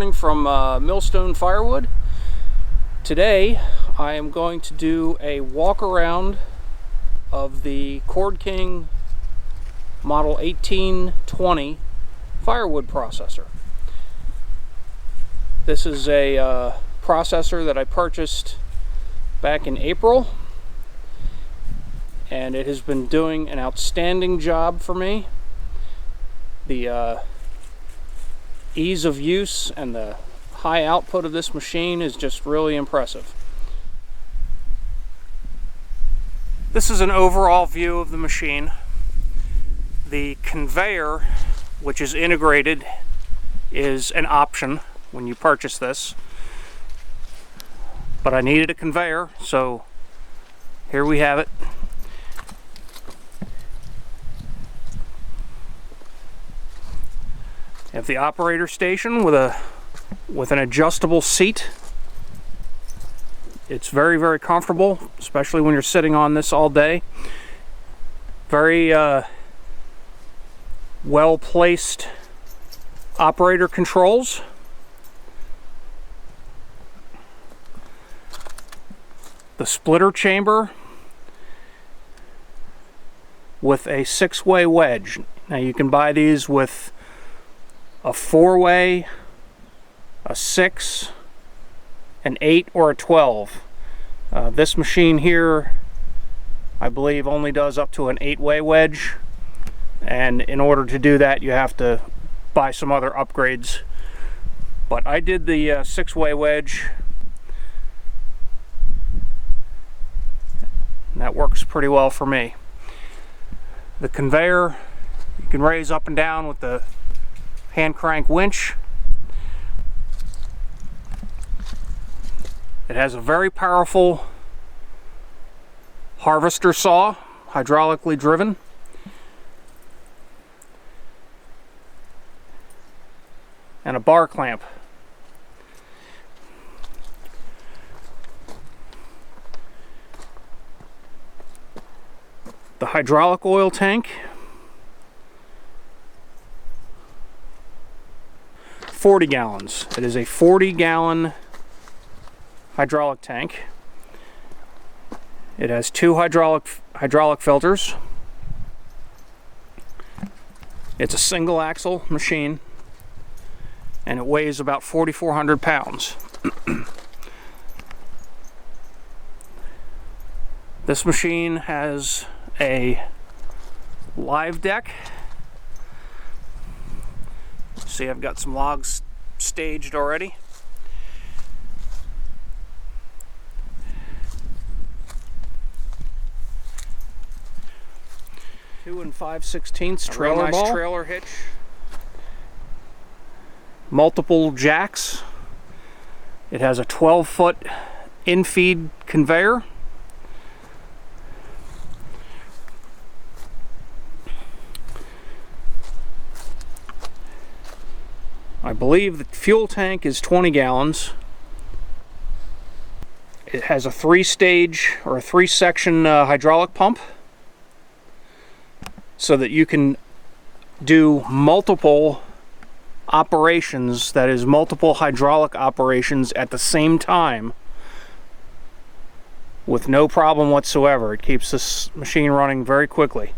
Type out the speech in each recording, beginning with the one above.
morning from Millstone Firewood. Today I am going to do a walk around of the Cord King model 18-20 firewood processor. This is a processor that I purchased back in April, and it has been doing an outstanding job for me. The ease of use and the high output of this machine is just really impressive. This is an overall view of the machine. The conveyor, which is integrated, is an option when you purchase this, but I needed a conveyor, so here we have it. You have the operator station with an adjustable seat. It's very, very comfortable, especially when you're sitting on this all day. Very well placed operator controls. The splitter chamber with a 6-way wedge. Now you can buy these with a 4-way, a 6, an 8, or a 12. This machine here, I believe, only does up to an 8-way wedge, and in order to do that you have to buy some other upgrades. But I did the 6-way wedge. That works pretty well for me. The conveyor you can raise up and down with the hand crank winch. It has a very powerful harvester saw, hydraulically driven. And a bar clamp. The hydraulic oil tank, 40 gallons. It is a 40-gallon hydraulic tank. It has 2 hydraulic filters. It's a single axle machine, and it weighs about 4,400 pounds. This machine has a live deck. See, I've got some logs staged already. Two and 5/16 trailer ball. Nice trailer hitch. Multiple jacks. It has a 12-foot in-feed conveyor. I believe the fuel tank is 20 gallons. It has a 3-stage or a 3-section hydraulic pump, so that you can do multiple operations, that is, multiple hydraulic operations at the same time with no problem whatsoever. It keeps this machine running very quickly.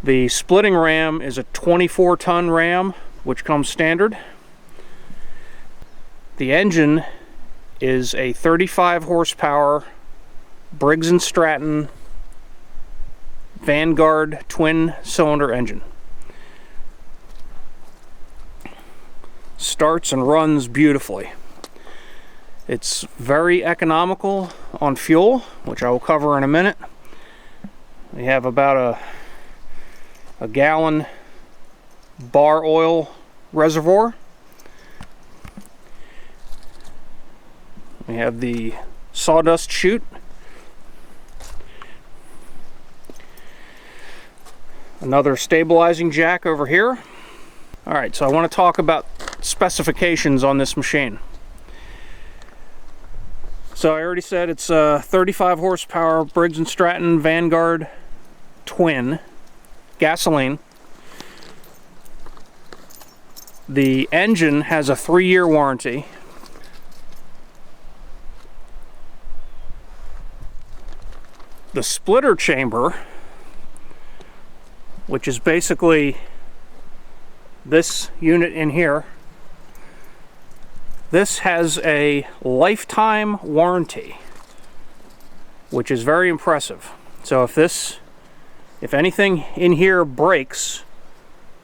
The splitting ram is a 24-ton ram, which comes standard. The engine is a 35 horsepower Briggs & Stratton Vanguard twin cylinder engine. Starts and runs beautifully. It's very economical on fuel, which I will cover in a minute. We have about a gallon bar oil reservoir. We have the sawdust chute. Another stabilizing jack over here. Alright, so I want to talk about specifications on this machine. So I already said it's a 35 horsepower Briggs & Stratton Vanguard twin gasoline. The engine has a 3-year warranty. The splitter chamber, which is basically this unit in here, this has a lifetime warranty, which is very impressive. So if anything in here breaks,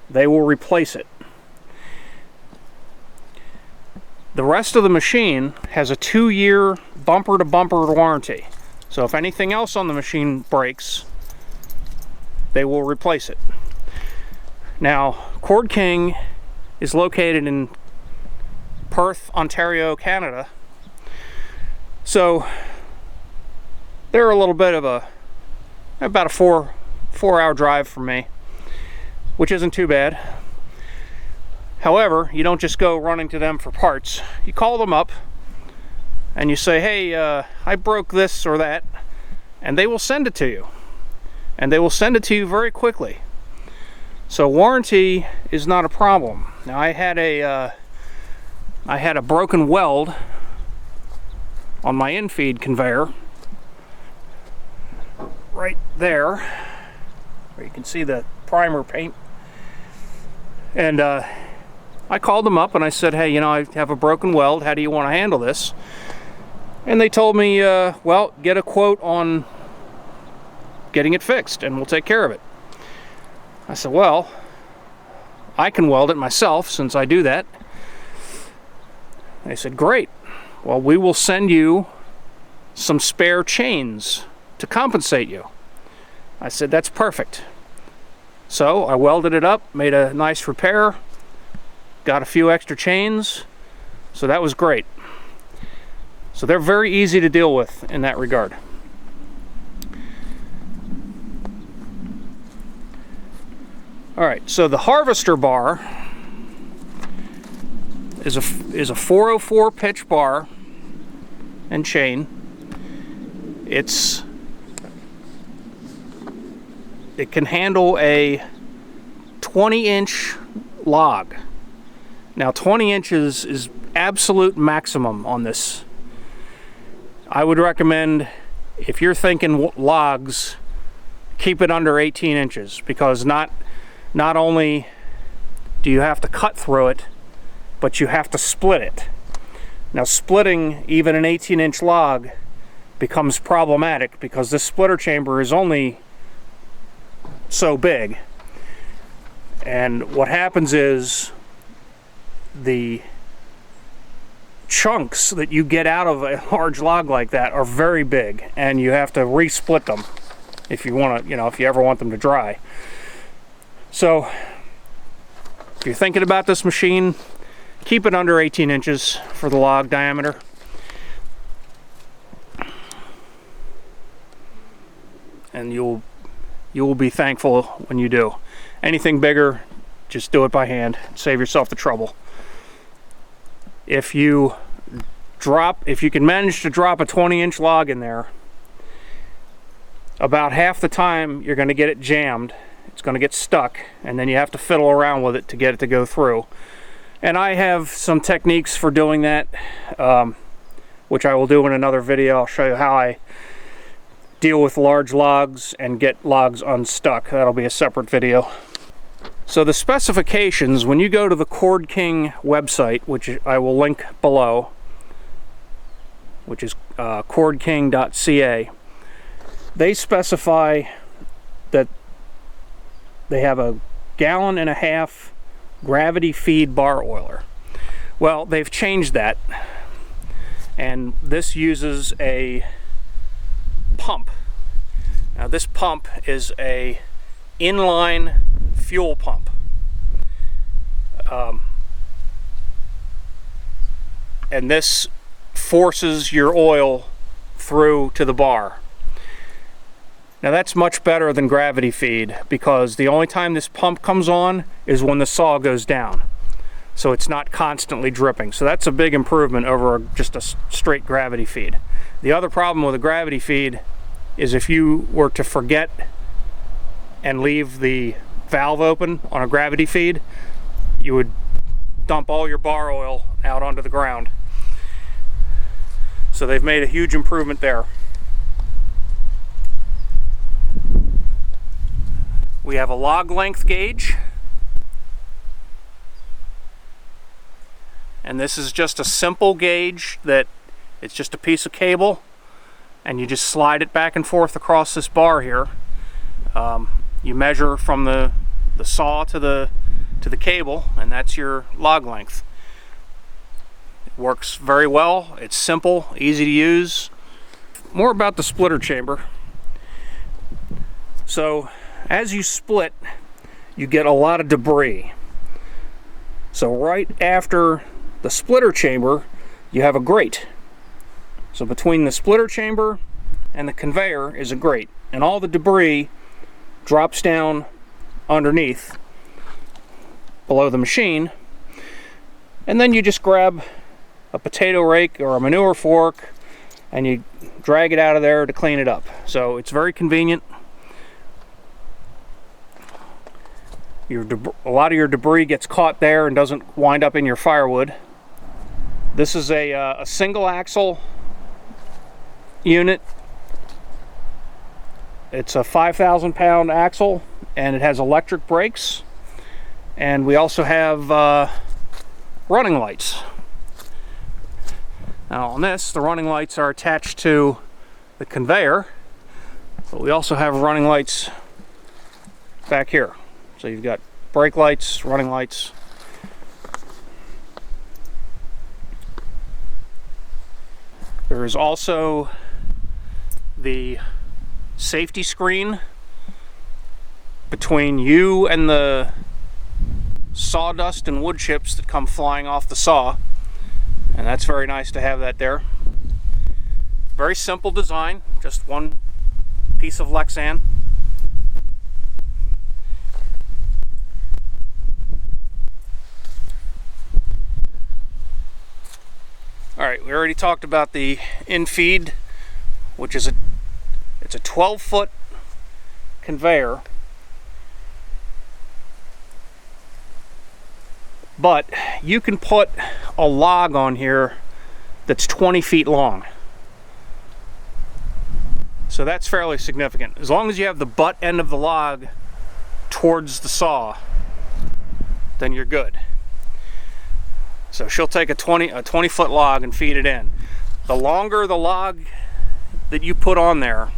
they will replace it. The rest of the machine has a 2-year bumper-to-bumper warranty. So if anything else on the machine breaks, they will replace it. Now, Cord King is located in Perth, Ontario, Canada. So they're a little bit of about a four-hour drive from me, which isn't too bad. However, you don't just go running to them for parts. You call them up and you say, hey, I broke this or that, and they will send it to you. And they will send it to you very quickly. So warranty is not a problem. Now, I had a broken weld on my infeed conveyor right there, where you can see the primer paint. And I called them up and I said, hey, I have a broken weld. How do you want to handle this? And they told me, well, get a quote on getting it fixed and we'll take care of it. I said, well, I can weld it myself since I do that. They said, great. Well, we will send you some spare chains to compensate you. I said, that's perfect. So I welded it up, made a nice repair, got a few extra chains, so that was great. So they're very easy to deal with in that regard. All right, so the harvester bar is a 404 pitch bar and chain. It can handle a 20-inch log. Now 20 inches is absolute maximum on this. I would recommend, if you're thinking logs, keep it under 18 inches, because not only do you have to cut through it, but you have to split it. Now splitting even an 18-inch log becomes problematic because this splitter chamber is only so big. And what happens is the chunks that you get out of a large log like that are very big, and you have to re-split them if you want to, if you ever want them to dry. So if you're thinking about this machine, keep it under 18 inches for the log diameter. And you will be thankful when you do. Anything bigger, just do it by hand. Save yourself the trouble. If you can manage to drop a 20-inch log in there, about half the time you're going to get it jammed. It's going to get stuck, and then you have to fiddle around with it to get it to go through. And I have some techniques for doing that, which I will do in another video. I'll show you how I deal with large logs and get logs unstuck. That'll be a separate video. So the specifications, when you go to the Cord King website, which I will link below, which is cordking.ca, they specify that they have a 1.5 gallon gravity feed bar oiler. Well, they've changed that, and this uses a pump. Now this pump is a inline fuel pump. And this forces your oil through to the bar. Now that's much better than gravity feed, because the only time this pump comes on is when the saw goes down. So it's not constantly dripping. So that's a big improvement over just a straight gravity feed. The other problem with a gravity feed is if you were to forget and leave the valve open on a gravity feed, you would dump all your bar oil out onto the ground. So they've made a huge improvement there. We have a log length gauge, and this is just a simple gauge that it's just a piece of cable, and you just slide it back and forth across this bar here. You measure from the saw to the cable, and that's your log length. It works very well. It's simple, easy to use. More about the splitter chamber. So as you split, you get a lot of debris. So right after the splitter chamber, you have a grate. So between the splitter chamber and the conveyor is a grate, and all the debris drops down underneath below the machine, and then you just grab a potato rake or a manure fork and you drag it out of there to clean it up. So it's very convenient. A lot of your debris gets caught there and doesn't wind up in your firewood. This is a single axle unit. It's a 5,000 pound axle, and it has electric brakes, and we also have running lights. Now on this, the running lights are attached to the conveyor, but we also have running lights back here. So you've got brake lights, running lights. There is also the safety screen between you and the sawdust and wood chips that come flying off the saw, and that's very nice to have that there. Very simple design, just one piece of Lexan. Alright, we already talked about the in-feed, which is it's a 12-foot conveyor, but you can put a log on here that's 20 feet long. So that's fairly significant. As long as you have the butt end of the log towards the saw, then you're good. So she'll take a 20-foot log and feed it in. The longer the log that you put on there,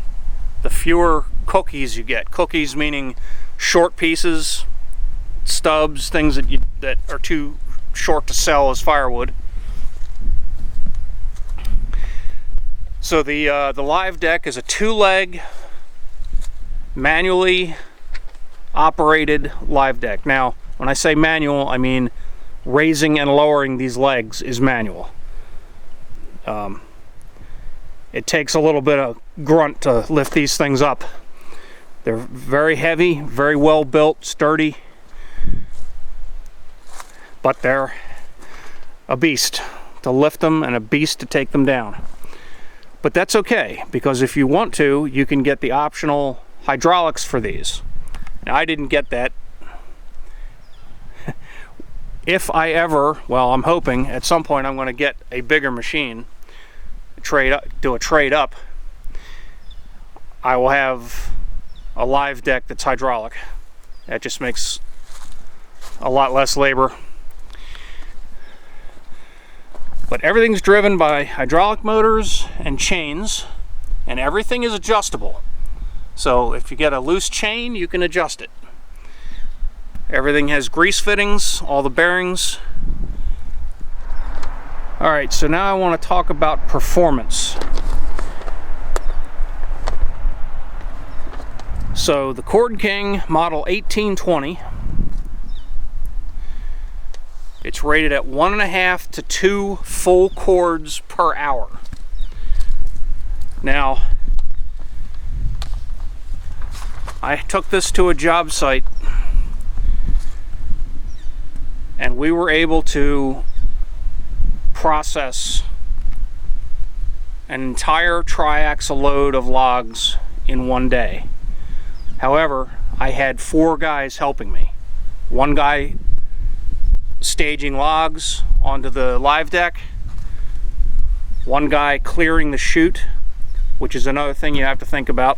the fewer cookies you get. Cookies meaning short pieces, stubs, things that are too short to sell as firewood. So the live deck is a 2-leg, manually operated live deck. Now, when I say manual, I mean raising and lowering these legs is manual. It takes a little bit of grunt to lift these things up. They're very heavy, very well built, sturdy, but they're a beast to lift them and a beast to take them down. But that's okay, because if you want to, you can get the optional hydraulics for these. Now, I didn't get that. If I ever, well, I'm hoping at some point I'm going to get a bigger machine, do a trade up, I will have a live deck that's hydraulic. That just makes a lot less labor. But everything's driven by hydraulic motors and chains, and everything is adjustable. So if you get a loose chain, you can adjust it. Everything has grease fittings, all the bearings. Alright, so now I want to talk about performance. So the Cord King model 18-20, it's rated at 1.5 to 2 full cords per hour. Now, I took this to a job site, and we were able to process an entire triaxle load of logs in one day. However, I had 4 guys helping me. One guy staging logs onto the live deck, one guy clearing the chute, which is another thing you have to think about.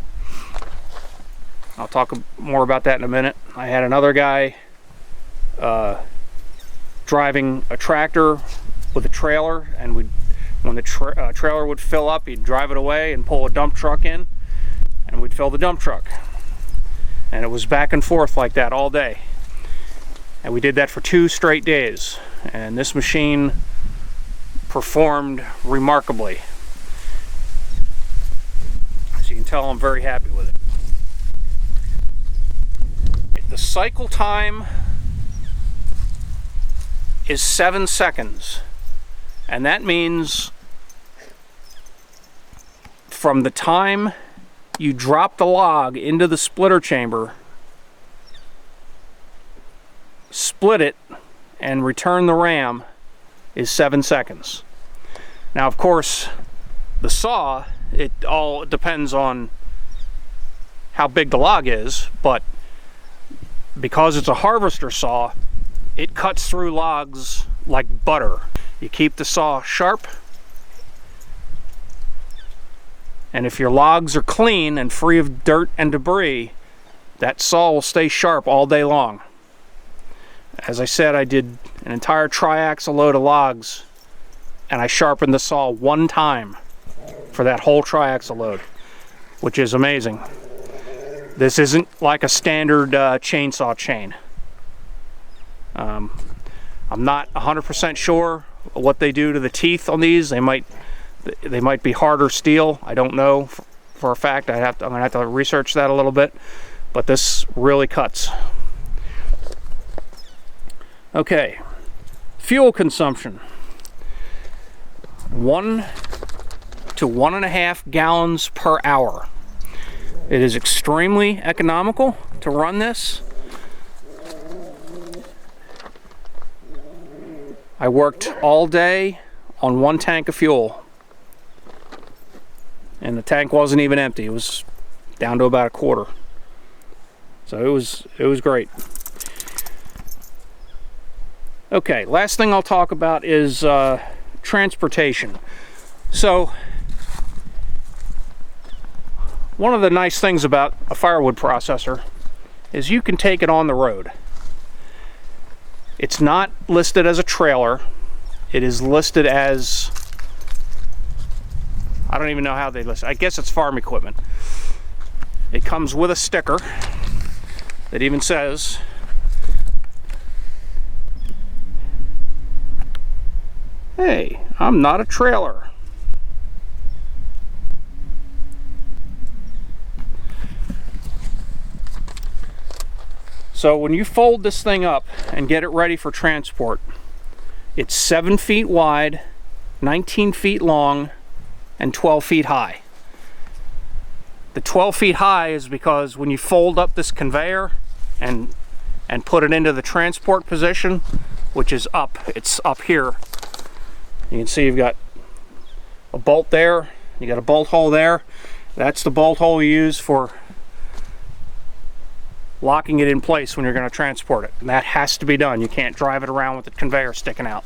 I'll talk more about that in a minute. I had another guy driving a tractor with a trailer, and when the trailer would fill up, he'd drive it away and pull a dump truck in, and we'd fill the dump truck. And it was back and forth like that all day. And we did that for 2 straight days. And this machine performed remarkably. As you can tell, I'm very happy with it. The cycle time is 7 seconds. And that means from the time you drop the log into the splitter chamber, split it, and return the ram is 7 seconds. Now, of course, the saw, it all depends on how big the log is, but because it's a harvester saw, it cuts through logs like butter. You keep the saw sharp, and if your logs are clean and free of dirt and debris, that saw will stay sharp all day long. As I said, I did an entire triaxle load of logs, and I sharpened the saw 1 time for that whole triaxle load, which is amazing. This isn't like a standard chainsaw chain. I'm not 100% sure what they do to the teeth on these. They might be harder steel. I don't know for a fact. I'm gonna have to research that a little bit, but this really cuts. Okay, fuel consumption. 1 to 1.5 gallons per hour. It is extremely economical to run this. I worked all day on 1 tank of fuel, and the tank wasn't even empty. It was down to about 1/4. So it was great. Okay, last thing I'll talk about is transportation. So, one of the nice things about a firewood processor is you can take it on the road. It's not listed as a trailer. It is listed as, I don't even know how they list it. I guess it's farm equipment. It comes with a sticker that even says, "Hey, I'm not a trailer." So when you fold this thing up and get it ready for transport, it's 7 feet wide, 19 feet long, and 12 feet high. The 12 feet high is because when you fold up this conveyor and put it into the transport position, which is up, it's up here. You can see you've got a bolt there, you got a bolt hole there. That's the bolt hole you use for locking it in place when you're going to transport it. And that has to be done. You can't drive it around with the conveyor sticking out.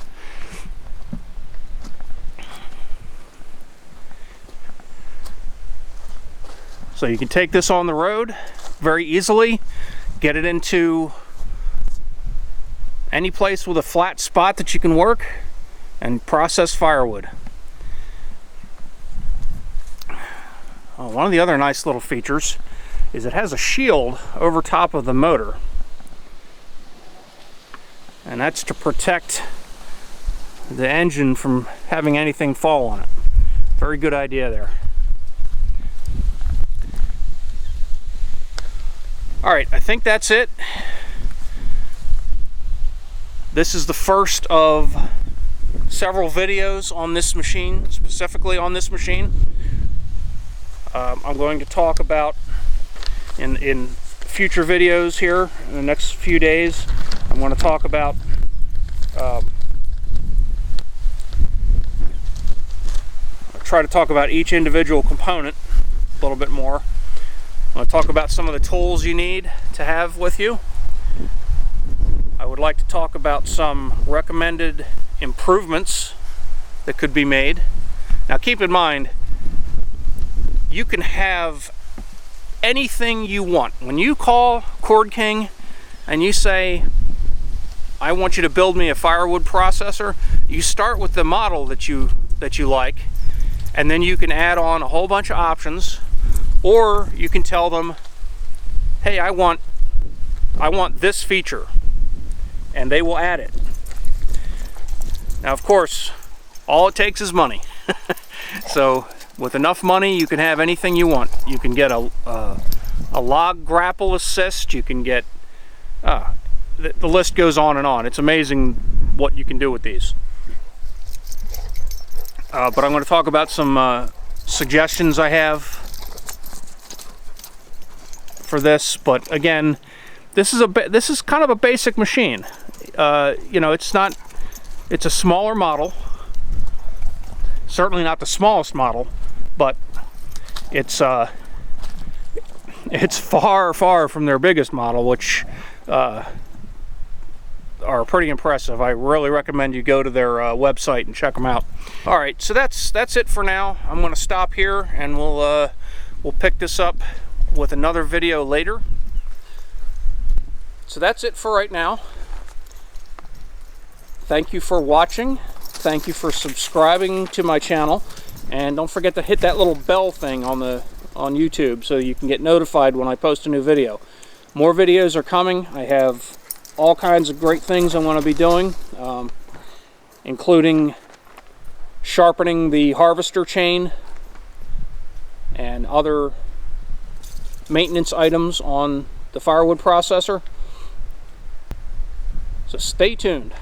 So you can take this on the road very easily, get it into any place with a flat spot that you can work, and process firewood. One of the other nice little features is it has a shield over top of the motor, and that's to protect the engine from having anything fall on it. Very good idea there. Alright, I think that's it. This is the first of several videos on this machine, specifically on this machine. I'm going to talk about in future videos here in the next few days. I'm going to talk about try to talk about each individual component a little bit more. I'm going to talk about some of the tools you need to have with you. I would like to talk about some recommended improvements that could be made. Now keep in mind, you can have anything you want. When you call Cord King and you say, I want you to build me a firewood processor, you start with the model that you like, and then you can add on a whole bunch of options, or you can tell them, hey, I want this feature, and they will add it. Now of course, all it takes is money. So with enough money, you can have anything you want. You can get a log grapple assist, you can get the list goes on and on. It's amazing what you can do with these. But I'm going to talk about some suggestions I have for this. But again, this is kind of a basic machine. You know, it's a smaller model. Certainly not the smallest model, but it's far from their biggest model, which are pretty impressive. I really recommend you go to their website and check them out. All right, so that's it for now. I'm going to stop here, and we'll pick this up with another video later. So that's it for right now. Thank you for watching. Thank you for subscribing to my channel, and don't forget to hit that little bell thing on YouTube so you can get notified when I post a new video. More videos are coming. I have all kinds of great things I want to be doing, including sharpening the harvester chain and other maintenance items on the firewood processor. So stay tuned.